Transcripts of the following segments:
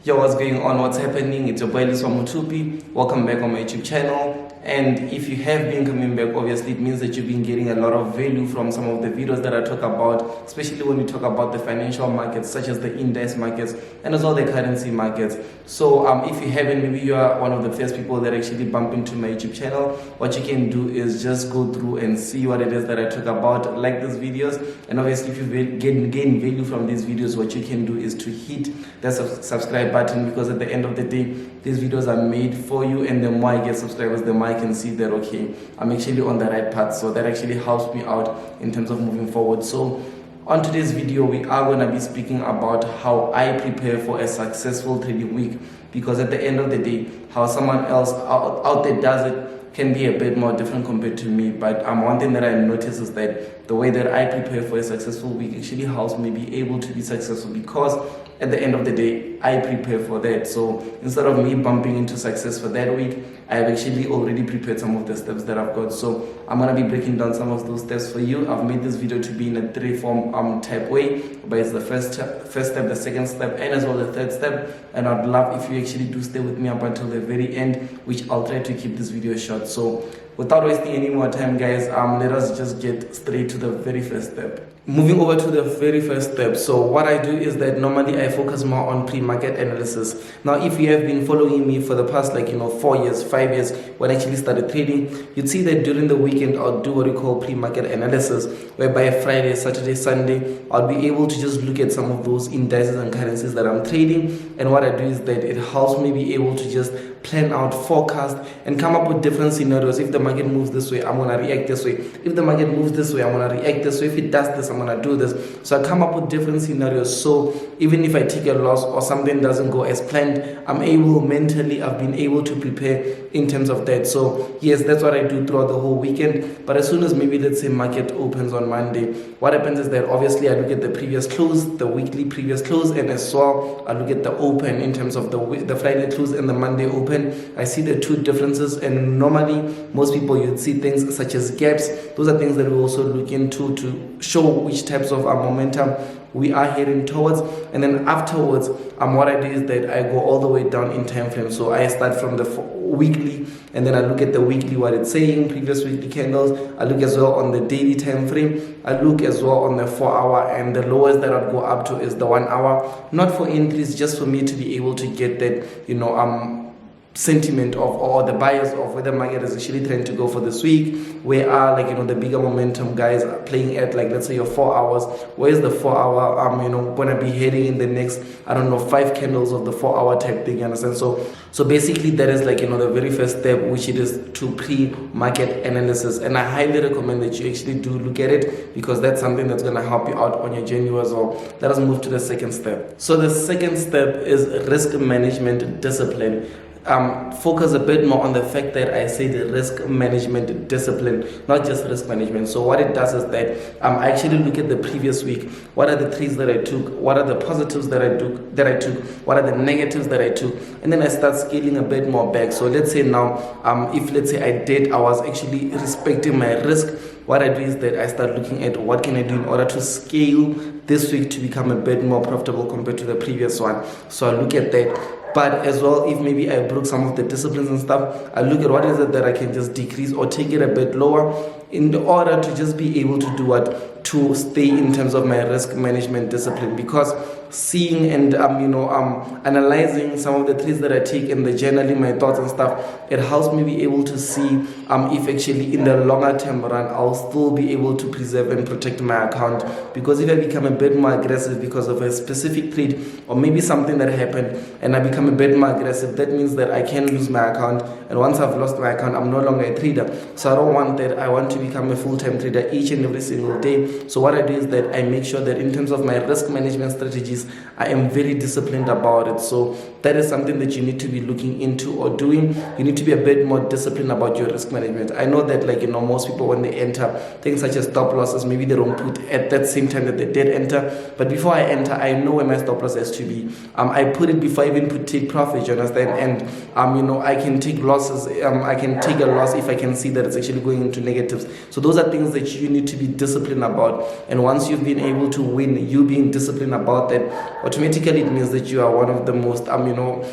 Yo, what's going on? What's happening? It's your boy Lesiba Mothupi. Welcome back on my YouTube channel. And if you have been coming back, obviously it means that you've been getting a lot of value from some of the videos that I talk about, especially when we talk about the financial markets, such as the index markets and as well the currency markets. So if you haven't, maybe you are one of the first people that actually bump into my YouTube channel, what you can do is just go through and see what it is that I talk about, like these videos. And obviously if you gain value from these videos, what you can do is to hit that subscribe button, because at the end of the day, these videos are made for you, and the more I get subscribers, the more I can see that, okay, I'm actually on the right path. So that actually helps me out in terms of moving forward. So on today's video, we are going to be speaking about how I prepare for a successful trading week, because at the end of the day, how someone else out there does it can be a bit more different compared to me. But one thing that I notice is that the way that I prepare for a successful week actually helps me be able to be successful, because at the end of the day, I prepare for that. So instead of me bumping into success for that week, I have actually already prepared some of the steps that I've got. So I'm going to be breaking down some of those steps for you. I've made this video to be in a three-form type way, but it's the first step, the second step, and as well the third step. And I'd love if you actually do stay with me up until the very end, which I'll try to keep this video short. So without wasting any more time, guys, let us just get straight to the very first step. Moving over to the very first step. So what I do is that normally I focus more on pre-market analysis. Now, if you have been following me for the past 4 years, 5 years, when I actually started trading, you'd see that during the weekend I'll do what we call pre-market analysis, whereby Friday, Saturday, Sunday, I'll be able to just look at some of those indices and currencies that I'm trading. And what I do is that it helps me be able to just plan out, forecast, and come up with different scenarios. If the market moves this way, I'm going to react this way. If the market moves this way, I'm going to react this way. If it does this, I'm going to do this. So I come up with different scenarios. So even if I take a loss or something doesn't go as planned, I've been able to prepare in terms of that. So yes, that's what I do throughout the whole weekend. But as soon as maybe, let's say, market opens on Monday, what happens is that obviously I look at the previous close, the weekly previous close, and as well I look at the open in terms of the Friday close and the Monday open. I see the two differences, and normally most people, you'd see things such as gaps. Those are things that we also look into to show which types of momentum we are heading towards. And then afterwards, what I do is that I go all the way down in time frame. So I start from the weekly, and then I look at the weekly, what it's saying, previous weekly candles. I look as well on the daily time frame. I look as well on the 4 hour, and the lowest that I'd go up to is the 1 hour, not for increase, just for me to be able to get that sentiment of, or the bias of whether market is actually trying to go for this week. Where are the bigger momentum guys are playing at, let's say your 4 hours. Where's the 4 hour gonna be heading in the next 5 candles of the 4 hour type thing, you understand? So basically that is the very first step, which it is to pre-market analysis. And I highly recommend that you actually do look at it, because that's something that's gonna help you out on your journey as well. Let us move to the second step. So the second step is risk management discipline. Focus a bit more on the fact that I say the risk management discipline, not just risk management. So what it does is that I actually look at the previous week. What are the trades that I took? What are the positives that I took? What are the negatives that I took? And then I start scaling a bit more back. So let's say now, if let's say I was actually respecting my risk, what I do is that I start looking at what can I do in order to scale this week to become a bit more profitable compared to the previous one. So I look at that. But as well, if maybe I broke some of the disciplines and stuff, I look at what is it that I can just decrease or take it a bit lower in order to just be able to do what? To stay in terms of my risk management discipline. Because seeing and analyzing some of the trades that I take and the journaling my thoughts and stuff, it helps me be able to see if actually in the longer term run I'll still be able to preserve and protect my account. Because if I become a bit more aggressive because of a specific trade or maybe something that happened, and I become a bit more aggressive, that means that I can lose my account, and once I've lost my account, I'm no longer a trader. So I don't want that. I want to become a full-time trader each and every single day. So what I do is that I make sure that in terms of my risk management strategies, I am very disciplined about it. So that is something that you need to be looking into or doing. You need to be a bit more disciplined about your risk management. I know that most people, when they enter things such as stop losses, maybe they don't put at that same time that they did enter. But before I enter, I know where my stop loss has to be. I put it before I even take profit, you understand? And I can take losses. I can take a loss if I can see that it's actually going into negatives. So those are things that you need to be disciplined about. And once you've been able to win, you being disciplined about that, automatically it means that you are one of the most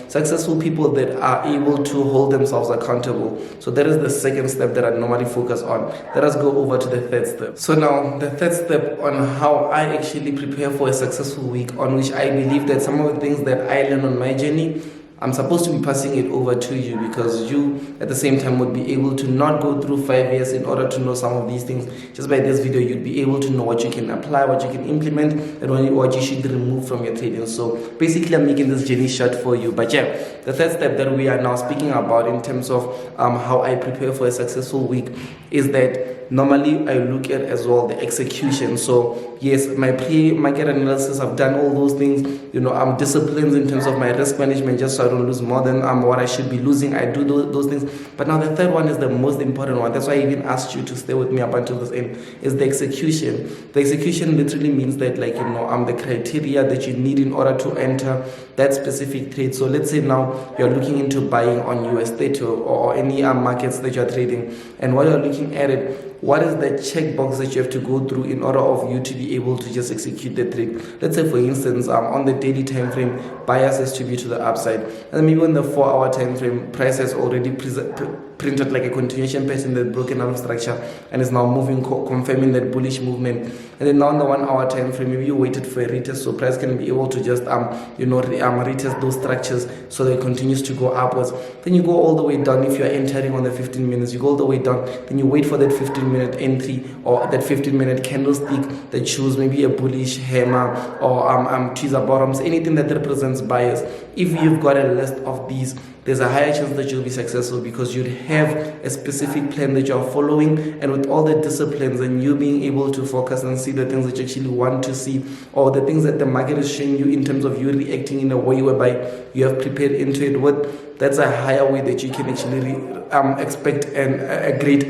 successful people that are able to hold themselves accountable. So that is the second step that I normally focus on. Let us go over to the third step. So now the third step on how I actually prepare for a successful week, on which I believe that some of the things that I learned on my journey, I'm supposed to be passing it over to you, because you at the same time would be able to not go through 5 years in order to know some of these things. Just by this video, you'd be able to know what you can apply, what you can implement, and what you should remove from your trading. So basically, I'm making this journey short for you. But yeah, the third step that we are now speaking about in terms of how I prepare for a successful week is that normally I look at as well the execution. So yes, my pre-market analysis, I've done all those things. I'm disciplined in terms of my risk management, just so I don't lose more than what I should be losing. I do those things. But now the third one is the most important one. That's why I even asked you to stay with me up until this end, is the execution. The execution literally means that the criteria that you need in order to enter that specific trade. So let's say now you're looking into buying on US30 or any markets that you're trading, and while you're looking at it, what is the checkbox that you have to go through in order of you to be able to just execute the trade? Let's say, for instance, on the daily time frame, bias has to be to the upside, and maybe on the 4-hour time frame, price has already printed like a continuation pattern that broken out of structure and is now moving, confirming that bullish movement. And then now on the 1-hour time frame, maybe you waited for a retest, so price can be able to just retest those structures so that it continues to go upwards. Then you go all the way down. If you are entering on the 15 minutes, you go all the way down, then you wait for that 15-minute entry or that 15-minute candlestick that shows maybe a bullish hammer or teaser bottoms, anything that represents bias. If you've got a list of these, there's a higher chance that you'll be successful, because you'd have a specific plan that you're following, and with all the disciplines and you being able to focus and see the things that you actually want to see, or the things that the market is showing you in terms of you reacting in a way whereby you have prepared into it with, that's a higher way that you can actually expect a great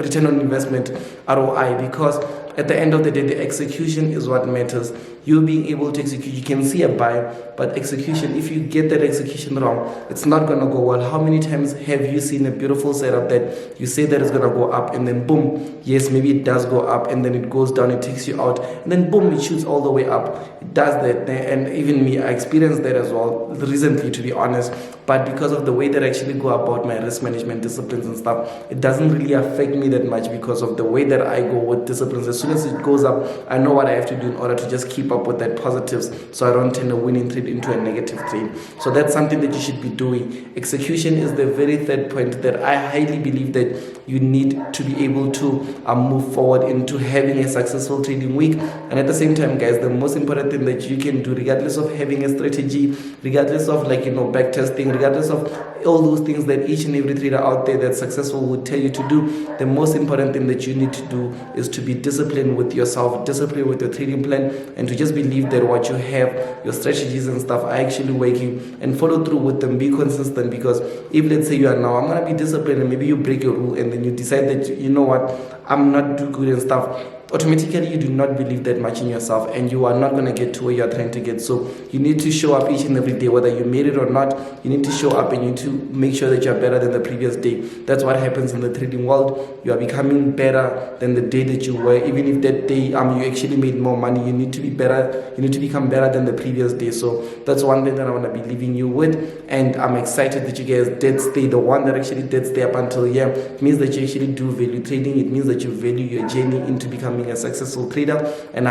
return on investment, ROI, because at the end of the day, the execution is what matters. You being able to execute, you can see a buy, but execution, if you get that execution wrong, it's not going to go well. How many times have you seen a beautiful setup that you say that it's going to go up, and then boom, yes, maybe it does go up, and then it goes down, it takes you out, and then boom, it shoots all the way up. It does that, and even me, I experienced that as well recently, to be honest. But because of the way that I actually go about my risk management disciplines and stuff, it doesn't really affect me that much, because of the way that I go with disciplines. As soon as it goes up, I know what I have to do in order to just keep up with that positives, so I don't turn a winning trade into a negative trade. So that's something that you should be doing. Execution is the very third point that I highly believe that you need to be able to move forward into having a successful trading week. And at the same time, guys, the most important thing that you can do, regardless of having a strategy, regardless of back testing, regardless of all those things that each and every trader out there that's successful would tell you to do, the most important thing that you need to do is to be disciplined with yourself, disciplined with your trading plan, and to just believe that what you have, your strategies and stuff, are actually working, and follow through with them. Be consistent, because if, let's say, you are now, I'm going to be disciplined, and maybe you break your rule, and then you decide that, you know what, I'm not too good and stuff, automatically you do not believe that much in yourself, and you are not going to get to where you are trying to get. So you need to show up each and every day, whether you made it or not. You need to show up, and you need to make sure that you are better than the previous day. That's what happens in the trading world. You are becoming better than the day that you were. Even if that day you actually made more money, you need to be better. You need to become better than the previous day. So that's one thing that I want to be leaving you with, and I'm excited that you guys did stay. The one that actually did stay up until here, it means that you actually do value trading. It means that you value your journey into becoming a successful trader, and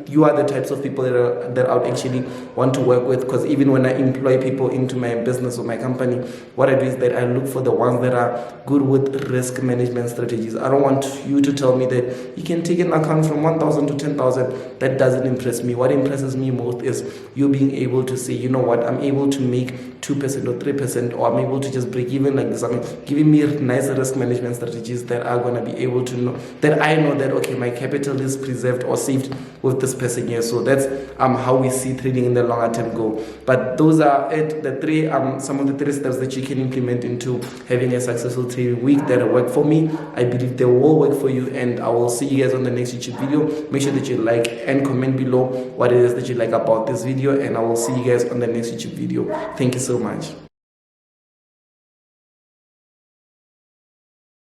you are the types of people that I would actually want to work with, because even when I employ people into my business or my company, what I do is that I look for the ones that are good with risk management strategies. I don't want you to tell me that you can take an account from 1,000 to 10,000. That doesn't impress me. What impresses me most is you being able to say, you know what, I'm able to make 2% or 3%, or I'm able to just break even like this. I mean, giving me nice risk management strategies that are going to be able to know that I know that, okay, my capital is preserved or saved with this person here. So that's how we see trading in the longer term go. But those are some of the three steps that you can implement into having a successful trading week that work for me. I believe they will work for you, and I will see you guys on the next YouTube video. Make sure that you like and comment below what it is that you like about this video, and I will see you guys on the next YouTube video. Thank you so much.